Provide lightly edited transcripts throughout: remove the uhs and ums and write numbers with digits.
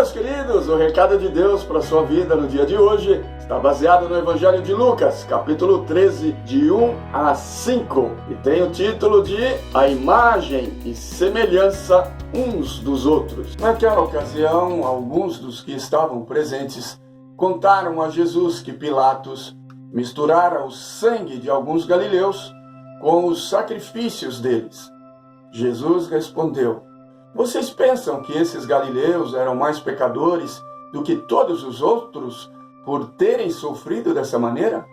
meus queridos, o recado de Deus para a sua vida no dia de hoje está baseado no Evangelho de Lucas, capítulo 13, de 1 a 5, e tem o título de A Imagem e Semelhança uns dos outros. Naquela ocasião, alguns dos que estavam presentes contaram a Jesus que Pilatos misturara o sangue de alguns galileus com os sacrifícios deles. Jesus respondeu: Vocês pensam que esses galileus eram mais pecadores do que todos os outros por terem sofrido dessa maneira?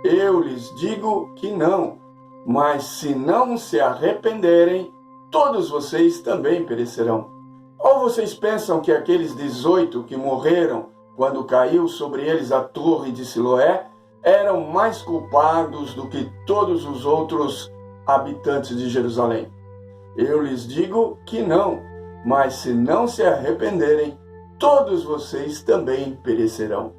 Eu lhes digo que não, mas se não se arrependerem, todos vocês também perecerão. Ou vocês pensam que aqueles 18 que morreram quando caiu sobre eles a torre de Siloé eram mais culpados do que todos os outros habitantes de Jerusalém? Eu lhes digo que não, mas se não se arrependerem, todos vocês também perecerão.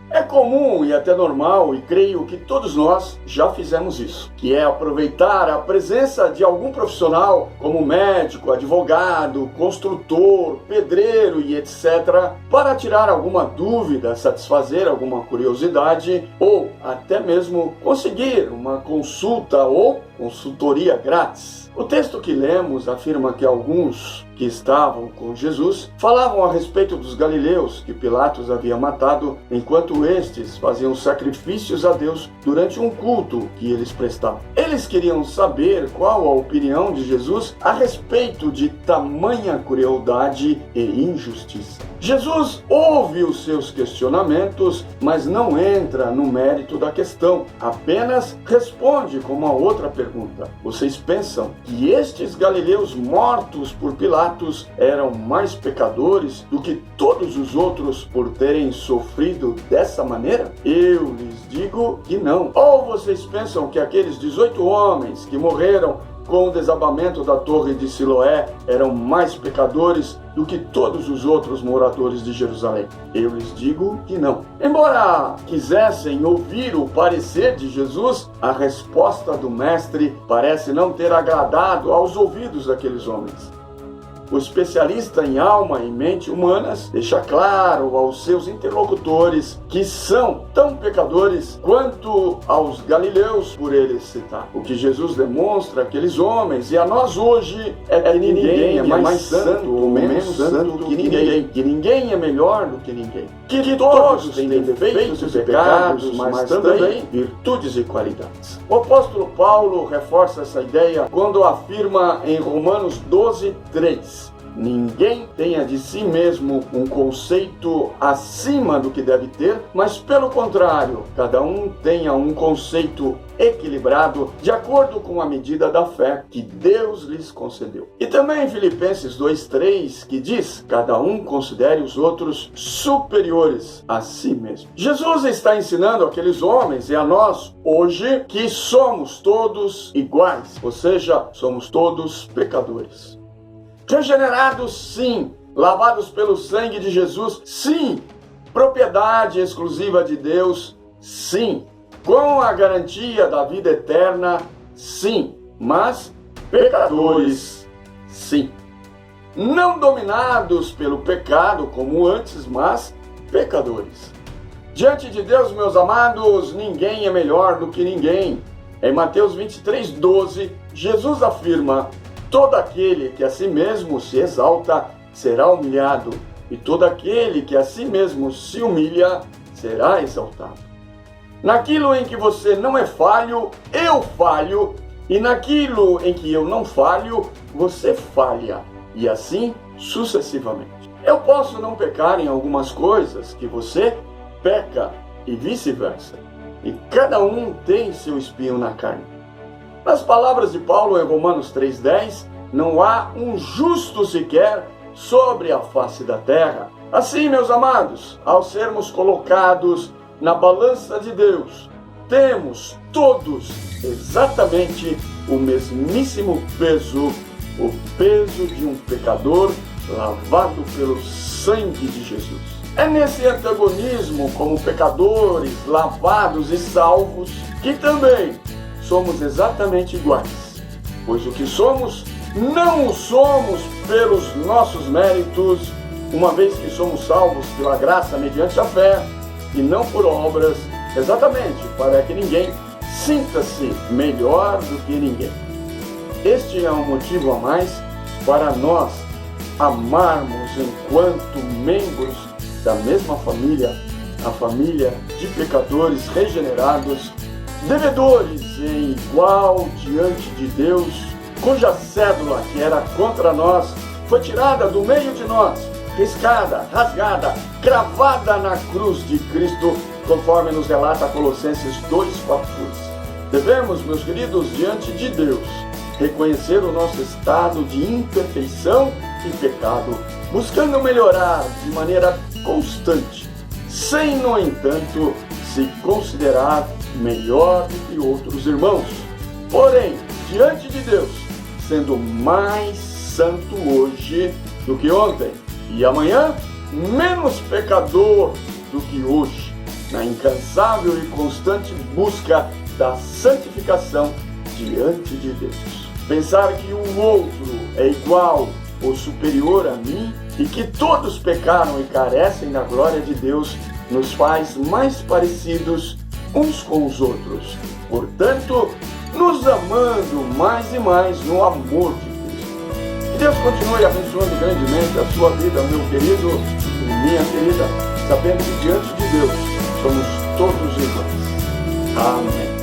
É comum e até normal, e creio que todos nós já fizemos isso, que é aproveitar a presença de algum profissional, como médico, advogado, construtor, pedreiro e etc., para tirar alguma dúvida, satisfazer alguma curiosidade ou até mesmo conseguir uma consulta ou consultoria grátis. O texto que lemos afirma que alguns que estavam com Jesus falavam a respeito dos galileus que Pilatos havia matado, enquanto estes faziam sacrifícios a Deus durante um culto que eles prestavam. Eles queriam saber qual a opinião de Jesus a respeito de tamanha crueldade e injustiça. Jesus ouve os seus questionamentos, mas não entra no mérito da questão, apenas responde com uma outra pergunta. Vocês pensam que estes galileus mortos por Pilatos eram mais pecadores do que todos os outros por terem sofrido dessa maneira? Eu lhes digo que não. Ou vocês pensam que aqueles 18 homens que morreram com o desabamento da torre de Siloé eram mais pecadores do que todos os outros moradores de Jerusalém? Eu lhes digo que não. Embora quisessem ouvir o parecer de Jesus, a resposta do mestre parece não ter agradado aos ouvidos daqueles homens. O especialista em alma e mente humanas deixa claro aos seus interlocutores que são tão pecadores quanto aos galileus por ele citar. O que Jesus demonstra àqueles homens e a nós hoje é que ninguém é mais santo ou menos santo que ninguém, que ninguém é melhor do que ninguém, que todos têm defeitos e pecados, mas também virtudes e qualidades. O apóstolo Paulo reforça essa ideia quando afirma em Romanos 12:3: Ninguém tenha de si mesmo um conceito acima do que deve ter, mas pelo contrário, cada um tenha um conceito equilibrado de acordo com a medida da fé que Deus lhes concedeu. E também em Filipenses 2:3, que diz: cada um considere os outros superiores a si mesmo. Jesus está ensinando aqueles homens e a nós hoje que somos todos iguais, ou seja, somos todos pecadores. Regenerados, sim. Lavados pelo sangue de Jesus, sim. Propriedade exclusiva de Deus, sim. Com a garantia da vida eterna, sim. Mas pecadores, sim. Não dominados pelo pecado como antes, mas pecadores. Diante de Deus, meus amados, ninguém é melhor do que ninguém. Em Mateus 23:12, Jesus afirma: todo aquele que a si mesmo se exalta será humilhado, e todo aquele que a si mesmo se humilha será exaltado. Naquilo em que você não é falho, eu falho, e naquilo em que eu não falho, você falha, e assim sucessivamente. Eu posso não pecar em algumas coisas que você peca, e vice-versa, e cada um tem seu espinho na carne. Nas palavras de Paulo em Romanos 3:10, não há um justo sequer sobre a face da terra. Assim, meus amados, ao sermos colocados na balança de Deus, temos todos exatamente o mesmíssimo peso, o peso de um pecador lavado pelo sangue de Jesus. É nesse antagonismo como pecadores lavados e salvos que também somos exatamente iguais, pois o que somos, não o somos pelos nossos méritos, uma vez que somos salvos pela graça mediante a fé e não por obras, exatamente para que ninguém sinta-se melhor do que ninguém. Este é um motivo a mais para nós amarmos enquanto membros da mesma família, a família de pecadores regenerados, devedores em igual diante de Deus, cuja cédula que era contra nós foi tirada do meio de nós, riscada, rasgada, cravada na cruz de Cristo, conforme nos relata Colossenses 2:14. Devemos, meus queridos, diante de Deus, reconhecer o nosso estado de imperfeição e pecado, buscando melhorar de maneira constante, sem, no entanto, se considerar melhor do que outros irmãos. Porém, diante de Deus, sendo mais santo hoje do que ontem, e amanhã menos pecador do que hoje, na incansável e constante busca da santificação diante de Deus. Pensar que o outro é igual ou superior a mim e que todos pecaram e carecem da glória de Deus nos faz mais parecidos uns com os outros. Portanto, nos amando mais e mais no amor de Cristo. Que Deus continue abençoando grandemente a sua vida, meu querido e minha querida, sabendo que diante de Deus somos todos iguais. Amém.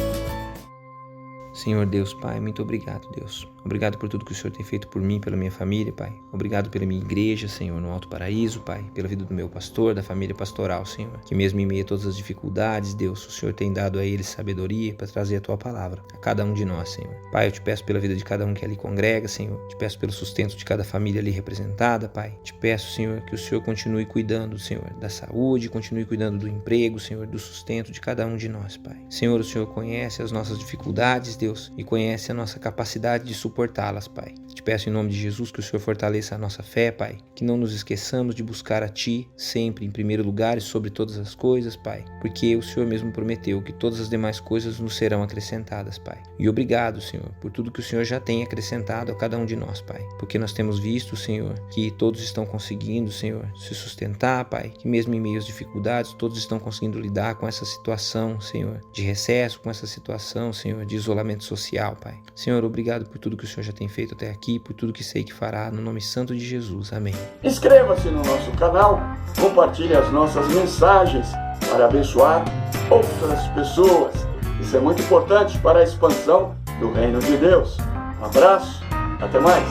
Senhor Deus, Pai, muito obrigado, Deus. Obrigado por tudo que o Senhor tem feito por mim, pela minha família, Pai. Obrigado pela minha igreja, Senhor, no Alto Paraíso, Pai. Pela vida do meu pastor, da família pastoral, Senhor. Que mesmo em meio a todas as dificuldades, Deus, o Senhor tem dado a eles sabedoria para trazer a Tua palavra a cada um de nós, Senhor. Pai, eu te peço pela vida de cada um que ali congrega, Senhor. Te peço pelo sustento de cada família ali representada, Pai. Te peço, Senhor, que o Senhor continue cuidando, Senhor, da saúde, continue cuidando do emprego, Senhor, do sustento de cada um de nós, Pai. Senhor, o Senhor conhece as nossas dificuldades, Deus, e conhece a nossa capacidade de suportá-las, Pai. Te peço em nome de Jesus que o Senhor fortaleça a nossa fé, Pai. Que não nos esqueçamos de buscar a Ti sempre em primeiro lugar e sobre todas as coisas, Pai. Porque o Senhor mesmo prometeu que todas as demais coisas nos serão acrescentadas, Pai. E obrigado, Senhor, por tudo que o Senhor já tem acrescentado a cada um de nós, Pai. Porque nós temos visto, Senhor, que todos estão conseguindo, Senhor, se sustentar, Pai. Que mesmo em meio às dificuldades, todos estão conseguindo lidar com essa situação, Senhor, de recesso, com essa situação, Senhor, de isolamento social, Pai. Senhor, obrigado por tudo que o Senhor já tem feito até aqui, por tudo que sei que fará, no nome santo de Jesus. Amém. Inscreva-se no nosso canal, compartilhe as nossas mensagens para abençoar outras pessoas. Isso é muito importante para a expansão do reino de Deus. Um abraço, até mais.